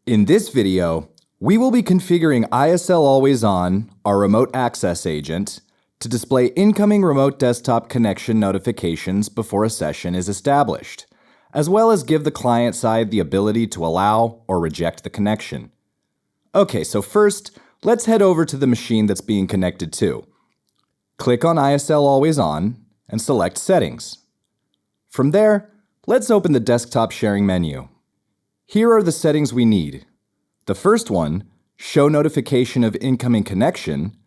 In this video, we will be configuring ISL Always On, our remote access agent, to display incoming remote desktop connection notifications before a session is established, as well as give the client side the ability to allow or reject the connection. Okay, so first, let's head over to the machine that's being connected to. Click on ISL Always On and select Settings. From there, let's open the desktop sharing menu. Here are the settings we need. The first one, Show Notification of Incoming Connection,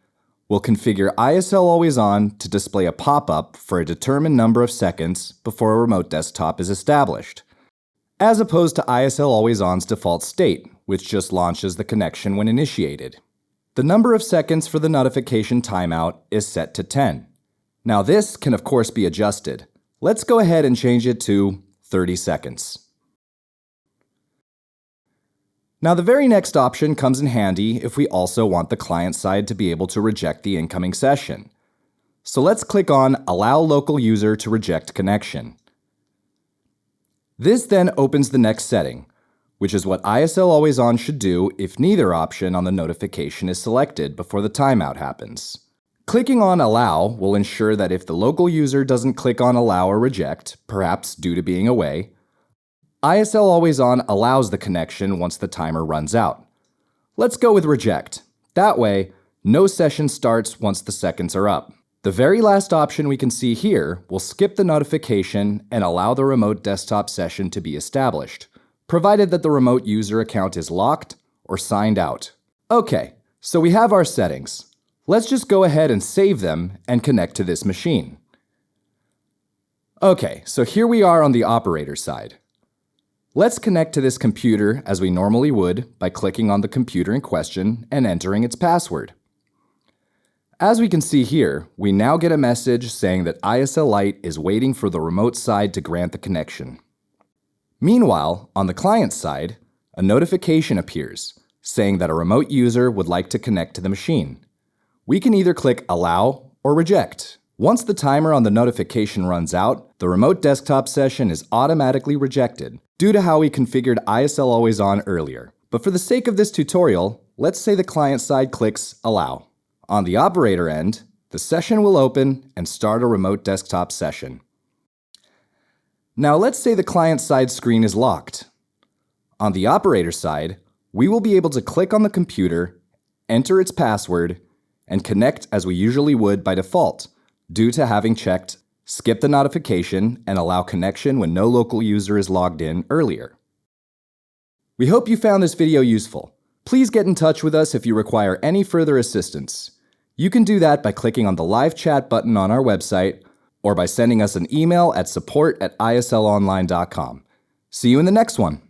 will configure ISL Always On to display a pop-up for a determined number of seconds before a remote desktop is established, as opposed to ISL Always On's default state, which just launches the connection when initiated. The number of seconds for the notification timeout is set to 10. Now this can of course be adjusted. Let's go ahead and change it to 30 seconds. Now the very next option comes in handy if we also want the client side to be able to reject the incoming session. So let's click on Allow Local User to Reject Connection. This then opens the next setting, which is what ISL Always On should do if neither option on the notification is selected before the timeout happens. Clicking on Allow will ensure that if the local user doesn't click on Allow or Reject, perhaps due to being away, ISL Always On allows the connection once the timer runs out. Let's go with Reject. That way, no session starts once the seconds are up. The very last option we can see here will skip the notification and allow the remote desktop session to be established, provided that the remote user account is locked or signed out. Okay, so we have our settings. Let's just go ahead and save them and connect to this machine. Okay, so here we are on the operator side. Let's connect to this computer as we normally would by clicking on the computer in question and entering its password. As we can see here, we now get a message saying that ISL Lite is waiting for the remote side to grant the connection. Meanwhile, on the client side, a notification appears saying that a remote user would like to connect to the machine. We can either click Allow or Reject. Once the timer on the notification runs out, the remote desktop session is automatically rejected due to how we configured ISL Always On earlier. But for the sake of this tutorial, let's say the client side clicks Allow. On the operator end, the session will open and start a remote desktop session. Now let's say the client side screen is locked. On the operator side, we will be able to click on the computer, enter its password, and connect as we usually would by default, due to having checked Skip the notification and allow connection when no local user is logged in earlier. We hope you found this video useful. Please get in touch with us if you require any further assistance. You can do that by clicking on the live chat button on our website or by sending us an email at support@islonline.com. See you in the next one.